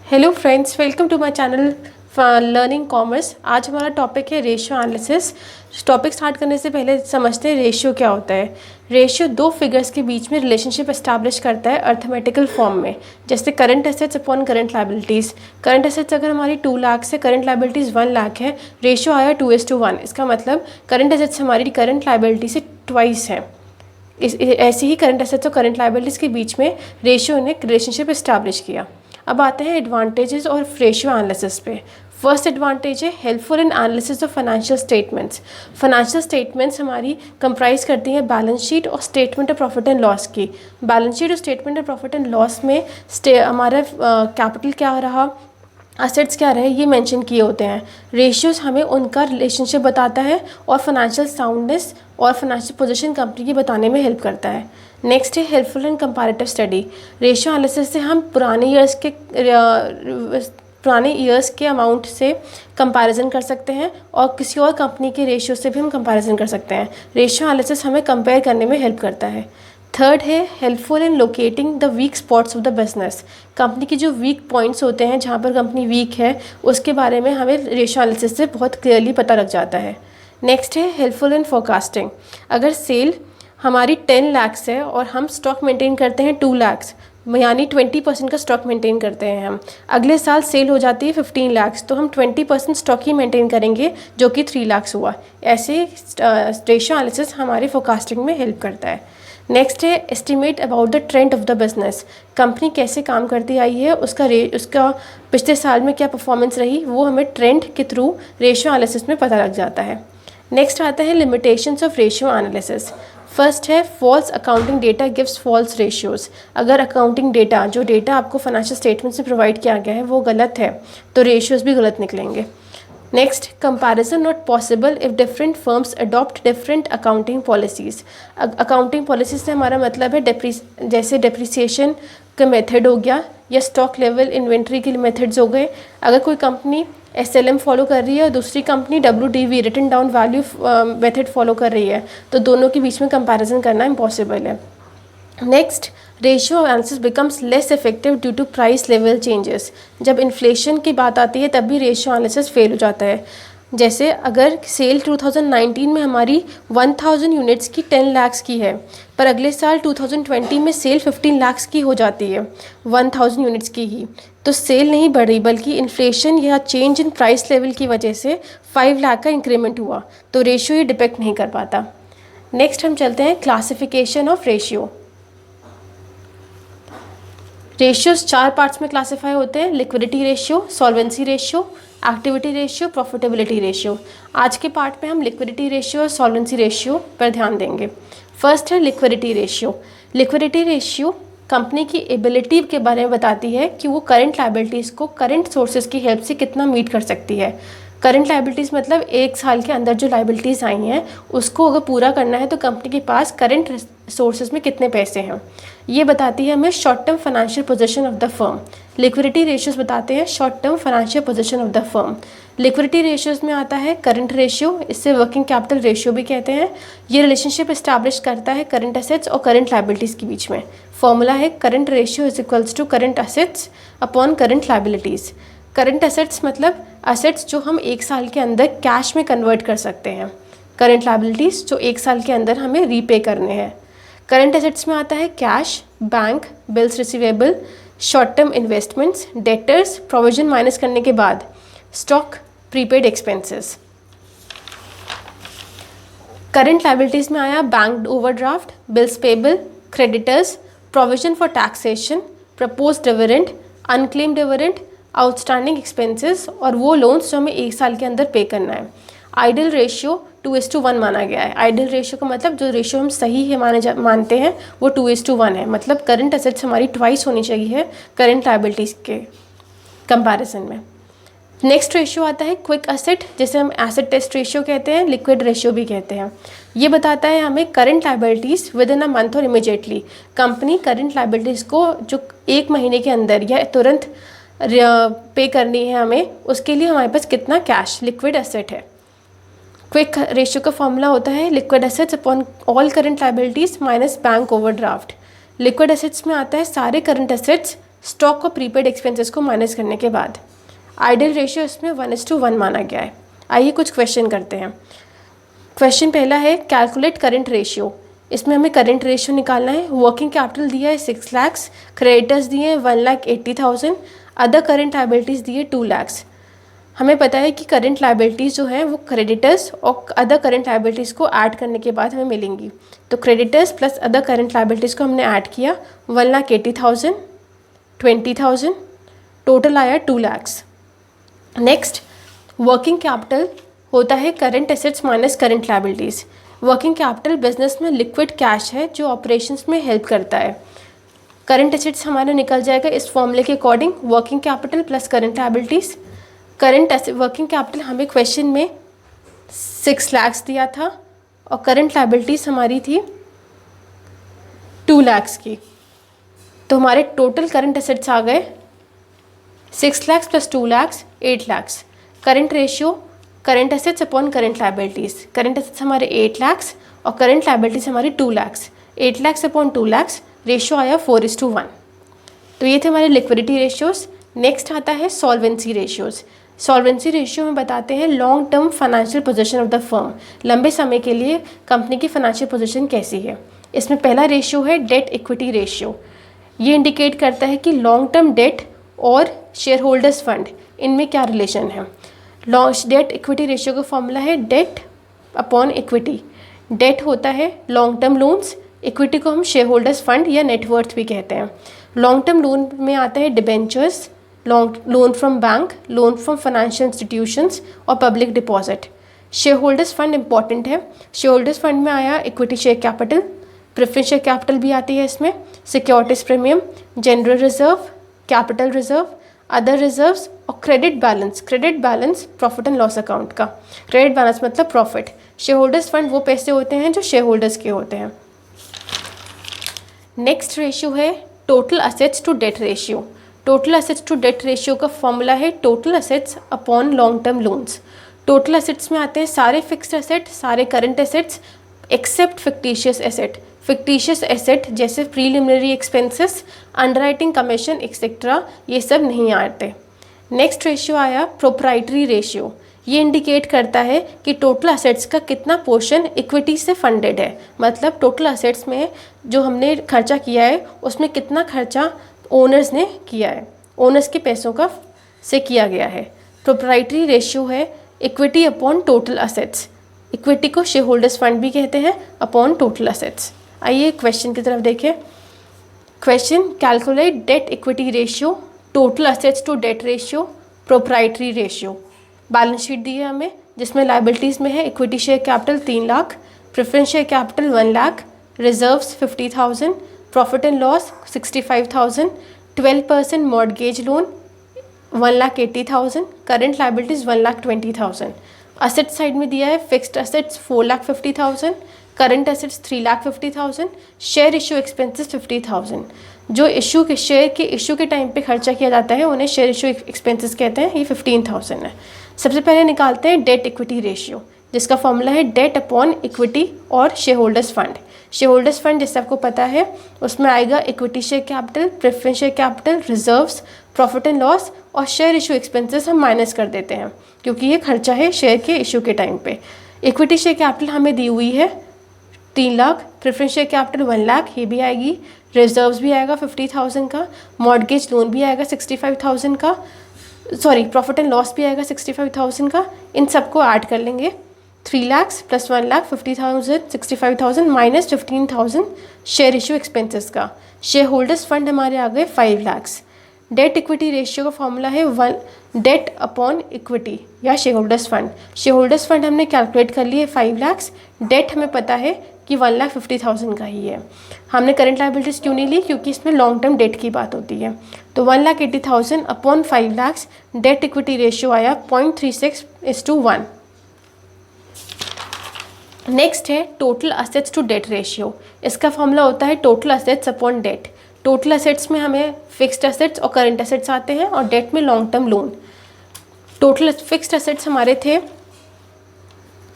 Hello friends, welcome to my channel learning commerce. आज हमारा topic है रेशियो एनालिसिस। टॉपिक स्टार्ट करने से पहले समझते हैं रेशियो क्या होता है। रेशियो दो फिगर्स के बीच में रिलेशनशिप एस्टैब्लिश करता है अर्थमेटिकल फॉर्म में, जैसे current assets upon current liabilities. Current assets अगर हमारी 2 लाख से करंट लाइबिलिटीज़ 1 लाख है, रेशियो आया 2:1। इसका मतलब करंट एसेट्स हमारी करंट लाइबिलिटी से ट्वाइस है। ऐसे ही करंट एसेट्स और करंट लाइबिलिटीज़ के बीच में रेशियो ने रिलेशनशिप इस्टेब्लिश किया। अब आते हैं एडवांटेजेस और रेशियो एनालिसिस पे। फर्स्ट एडवांटेज है helpful in analysis of financial statements. Financial statements हमारी कंप्राइज करती हैं बैलेंस शीट और statement of profit and loss की। बैलेंस शीट और statement of profit and loss में हमारा कैपिटल क्या रहा, असेट्स क्या रहे, ये मेंशन किए होते हैं। रेशियोज हमें उनका रिलेशनशिप बताता है और फाइनेंशियल साउंडनेस और फाइनेंशियल पोजीशन कंपनी की बताने में हेल्प करता है। नेक्स्ट है हेल्पफुल इन कंपैरेटिव स्टडी। रेशियो एनालिसिस से हम पुराने ईयर्स के अमाउंट से कंपैरिजन कर सकते हैं और किसी और कंपनी के रेशियो से भी हम कंपैरिजन कर सकते हैं। रेशियो एनालिसिस हमें कंपेयर करने में हेल्प करता है। थर्ड है helpful in locating the weak spots of the business. Company के जो वीक पॉइंट्स होते हैं, जहाँ पर कंपनी वीक है, उसके बारे में हमें रेशियो एनालिसिस से बहुत क्लियरली पता लग जाता है। नेक्स्ट है हेल्पफुल इन फोरकास्टिंग। अगर सेल हमारी 10 लाख है और हम स्टॉक मेंटेन करते हैं 2 लाख, यानी 20% का स्टॉक मेंटेन करते हैं हम, अगले साल सेल हो जाती है 15 लाख, तो हम 20% स्टॉक ही मेंटेन करेंगे जो कि 3 लाख हुआ। ऐसे रेशियो एनालिसिस हमारे फोरकास्टिंग में हेल्प करता है। नेक्स्ट है estimate about the trend of the business. Company कैसे काम करती आई है, उसका पिछले साल में क्या परफॉर्मेंस रही, वो हमें ट्रेंड के थ्रू रेशियो एनालिसिस में पता लग जाता है। नेक्स्ट आता है limitations of ratio analysis. First है false accounting data gives false ratios. अगर अकाउंटिंग डेटा, जो डेटा आपको फाइनेंशियल स्टेटमेंट से प्रोवाइड किया गया है, वो गलत है तो रेशियोज भी गलत निकलेंगे। Next, comparison not possible if different firms adopt different accounting policies. Accounting policy से हमारा मतलब है जैसे डेप्रिसिएशन का मेथड हो गया या स्टॉक लेवल इन्वेंट्री के मेथड्स हो गए। अगर कोई कंपनी SLM फॉलो कर रही है और दूसरी company WDV written down value method follow कर रही है, तो दोनों के बीच में कंपैरिजन करना इम्पॉसिबल है। Next, ratio analysis becomes less effective due to price level changes. जब इन्फ्लेशन की बात आती है तब भी रेशियो एनालिसिस फेल हो जाता है। जैसे अगर सेल 2019 में हमारी 1000 यूनिट्स की 10 लाख की है, पर अगले साल 2020 में सेल 15 लाख की हो जाती है 1000 यूनिट्स की ही, तो सेल नहीं बढ़ी बल्कि इन्फ्लेशन या चेंज इन प्राइस लेवल की वजह से 5 लाख का इंक्रीमेंट हुआ, तो रेशियो ये डिपेक्ट नहीं कर पाता। नेक्स्ट हम चलते हैं classification of ratio. Ratios 4 parts में क्लासीफाई होते हैं: liquidity ratio, solvency ratio, activity ratio, profitability ratio. आज के पार्ट में हम लिक्विडिटी रेशियो और सॉल्वेंसी रेशियो पर ध्यान देंगे। फर्स्ट है liquidity ratio. Liquidity ratio company की एबिलिटी के बारे में बताती है कि वो करंट लाइबिलिटीज़ को करंट सोर्सेज की हेल्प से कितना मीट कर सकती है। करंट लाइबिलिटीज़ मतलब एक साल के अंदर जो लाइबिलिटीज़ आई हैं उसको अगर पूरा करना है तो कंपनी के पास करंट सोर्सेज में कितने पैसे हैं। ये बताती है हमें short term financial position of the firm. Liquidity ratios बताते हैं short term financial position of the firm. Liquidity ratios में आता है करंट रेशियो, इससे वर्किंग कैपिटल रेशियो भी कहते हैं। ये रिलेशनशिप इस्टेब्लिश करता है करंट एसेट्स और करंट लाइबिलिटीज़ के बीच में। फॉर्मूला है current ratio is equals to current assets upon current liabilities. Current assets मतलब एसेट्स जो हम एक साल के अंदर कैश में कन्वर्ट कर सकते हैं, करंट लाइबिलिटीज़ जो एक साल के अंदर हमें रीपे करने हैं। करंट एसेट्स में आता है cash, bank, bills receivable, short term investments, debtors, provision minus करने के बाद stock, prepaid expenses. Current liabilities में आया bank overdraft, bills payable, creditors, provision for taxation, propose dividend, unclaim dividend, outstanding expenses और वो लोन्स जो हमें एक साल के अंदर पे करना है। आइडल रेशियो 2:1 माना गया है। आइडल रेशियो का मतलब जो रेशियो हम सही है मानते हैं वो 2:1 है, मतलब करंट एसेट्स हमारी ट्वाइस होनी चाहिए करंट लाइबिलिटीज़ के कंपैरिजन में। नेक्स्ट रेशियो आता है क्विक एसेट, जिसे हम एसेट टेस्ट रेशियो कहते हैं, लिक्विड रेशियो भी कहते हैं। ये बताता है हमें current liabilities with in a month और इमीडिएटली। कंपनी करंट लाइबिलिटीज़ को जो 1 महीने के अंदर या तुरंत पे करनी है हमें, उसके लिए हमारे पास कितना कैश लिक्विड एसेट है। क्विक रेशियो का फॉर्मूला होता है liquid assets upon all current liabilities minus bank overdraft. Liquid assets में आता है सारे करंट एसेट्स स्टॉक और प्रीपेड एक्सपेंसेस को माइनस करने के बाद। आइडल रेशियो इसमें 1:1 माना गया है। आइए कुछ क्वेश्चन करते हैं। क्वेश्चन पहला है कैलकुलेट करंट रेशियो। इसमें हमें करंट रेशियो निकालना है। वर्किंग कैपिटल दिया है 6 लाख, क्रेडिटर्स दिए हैं 1,80,000, अदर करंट लायबिलिटीज़ दिए 2 लाख। हमें पता है कि करंट लायबिलिटीज़ जो हैं वो क्रेडिटर्स और अदर करंट लायबिलिटीज़ को ऐड करने के बाद हमें मिलेंगी। तो creditors plus other current liabilities को हमने ऐड किया, 1,80,000, 20,000, टोटल आया 2 लाख। नेक्स्ट, वर्किंग कैपिटल होता है current assets minus current liabilities. Working capital business में लिक्विड कैश है जो ऑपरेशंस में हेल्प करता है। करंट एसेट्स हमारा निकल जाएगा इस फॉर्मूले के according, working capital plus current liabilities. Working capital हमें क्वेश्चन में 6 लाख दिया था और करंट लायबिलिटीज़ हमारी थी 2 लाख की। तो हमारे टोटल करंट एसेट्स आ गए 6 lakh plus 2 lakh, 8 lakh. Current ratio current assets upon current liabilities. Current assets हमारे 8 लाख और करंट लायबिलिटीज़ हमारी 2 लाख। 8 लाख अपॉन 2 लाख, रेशियो आया 4:1। तो ये थे हमारे लिक्विडिटी रेशियोज़। नेक्स्ट आता है सॉल्वेंसी रेशियोज़। सॉल्वेंसी रेशियो में बताते हैं long term financial position of the firm. लंबे समय के लिए कंपनी की फाइनेंशियल पोजीशन कैसी है। इसमें पहला रेशियो है डेट इक्विटी रेशियो। ये इंडिकेट करता है कि लॉन्ग टर्म डेट और शेयर होल्डर्स फंड इनमें क्या रिलेशन है। डेट इक्विटी रेशियो का फॉर्मूला है डेट अपॉन इक्विटी। डेट होता है लॉन्ग टर्म लोन्स, इक्विटी को हम शेयर होल्डर्स फंड या नेटवर्थ भी कहते हैं। लॉन्ग टर्म लोन में आता है debentures, loan from bank, loan from financial institutions और public deposit. Share holders fund important है। शेयर होल्डर्स फंड में आया equity share capital, preference share capital भी आती है इसमें, securities premium, general reserve, capital reserve, other reserves और credit balance. Credit balance profit and loss account का, credit balance मतलब प्रॉफिट। शेयर होल्डर्स फंड वो पैसे होते हैं जो शेयर होल्डर्स के होते हैं। नेक्स्ट रेशियो है total assets to debt ratio. Total assets to debt ratio का फॉर्मूला है total assets upon long term loans. Total assets में आते हैं सारे फिक्स्ड एसेट, सारे current assets except fictitious asset. Fictitious asset जैसे preliminary expenses, underwriting commission etcetera, ये सब नहीं आते। नेक्स्ट रेशियो आया प्रोप्राइटरी रेशियो। ये इंडिकेट करता है कि टोटल असेट्स का कितना पोर्शन इक्विटी से फंडेड है। मतलब टोटल असेट्स में जो हमने खर्चा किया है उसमें कितना खर्चा ओनर्स ने किया है, ओनर्स के पैसों का से किया गया है। प्रोप्राइटरी रेशियो है equity upon total assets. Equity को शेयर होल्डर्स फंड भी कहते हैं अपॉन टोटल असेट्स। आइए क्वेश्चन की तरफ देखें। Question, calculate debt equity ratio, total assets to debt ratio, proprietary ratio. Balance sheet दी है हमें जिसमें लायबिलिटीज़ में है equity share capital 3 lakh, preference share capital 1 lakh, reserves 50,000, profit and loss 65,000, 12% mortgage loan 1,80,000, current liabilities 1,20,000। Asset side में दिया है fixed assets 4,50,000, current assets 3,50,000, share issue expenses 50,000। जो इशू के शेयर के इशू के टाइम पे खर्चा किया जाता है उन्हें शेयर इशू एक्सपेंसेस कहते हैं। ये 15,000 है। सबसे पहले निकालते हैं डेट इक्विटी रेशियो जिसका फॉर्मूला है डेट अपॉन इक्विटी और share holders fund. Share holders fund जैसे आपको पता है उसमें आएगा equity share capital, preference share capital, reserves, profit and loss और शेयर इशू एक्सपेंसेस हम माइनस कर देते हैं क्योंकि ये खर्चा है शेयर के इशू के टाइम पे। इक्विटी शेयर कैपिटल हमें दी हुई है 3 lakh, preference share capital 1 lakh, ये भी आएगी, रिजर्व्स भी आएगा 50,000 का, मॉर्गेज लोन भी आएगा 65,000 का, प्रॉफिट एंड लॉस भी आएगा 65,000 का। इन सबको ऐड कर लेंगे, 3 lakh plus 1 lakh 50,000, 65,000 minus 15,000 share issue expenses का। शेयर होल्डर्स फंड हमारे आ गए 5 लाख। डेट इक्विटी रेशियो का फॉर्मूला है 1 डेट अपॉन इक्विटी या share holders fund. Share holders fund हमने कैलकुलेट कर लिए 5 लाख, डेट हमें पता है कि 1,50,000 का ही है। हमने करंट लायबिलिटीज़ क्यों नहीं ली क्योंकि इसमें लॉन्ग टर्म डेट की बात होती है। तो 1,80,000 upon 5 lakh, debt equity ratio आया 0.36:1। नेक्स्ट है total assets to debt ratio. इसका फॉर्मूला होता है total assets upon debt. Total assets में हमें फिक्स्ड असेट्स और करंट असेट्स आते हैं और डेट में long term loan. Total fixed assets हमारे थे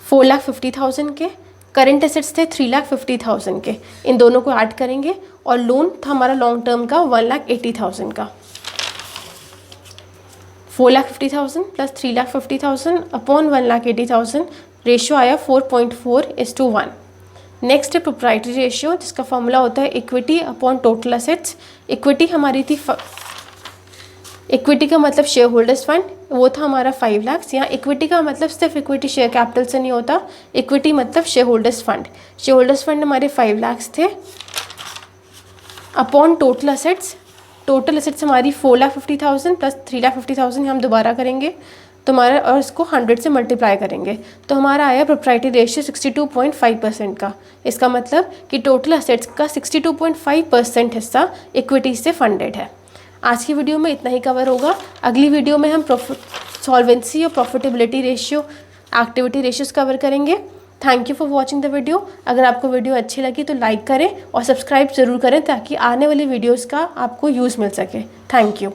4,50,000 के, करंट असेट्स थे 3,50,000 के। इन दोनों को ऐड करेंगे और लोन था हमारा लॉन्ग टर्म का 1,80,000 का। 4,50,000 प्लस 3,50,000 अपॉन 1,80,000, रेशियो आया 4.4:1। नेक्स्ट है प्रोप्राइटरी रेशियो, जिसका फॉर्मूला होता है equity upon total assets. Equity हमारी थी, इक्विटी का मतलब शेयर होल्डर्स फंड, वो था हमारा 5 लाख। यहाँ इक्विटी का मतलब सिर्फ इक्विटी शेयर कैपिटल से नहीं होता, इक्विटी मतलब share holders fund. Share holders fund हमारे 5 लाख थे upon total assets. Total assets हमारी 4,50,000 प्लस 3,50,000 हम दोबारा करेंगे तो हमारा, और इसको 100 से मल्टीप्लाई करेंगे तो हमारा आया प्रोप्राइटरी रेशियो 62.5% का। इसका मतलब कि टोटल असेट्स का 62.5% हिस्सा इक्विटी से फंडेड है। आज की वीडियो में इतना ही कवर होगा। अगली वीडियो में हम सॉल्वेंसी और profitability ratio, activity ratios cover करेंगे। Thank you for watching the video. अगर आपको वीडियो अच्छी लगी तो लाइक करें और सब्सक्राइब ज़रूर करें ताकि आने वाली वीडियोज़ का आपको यूज़ मिल सके। Thank you.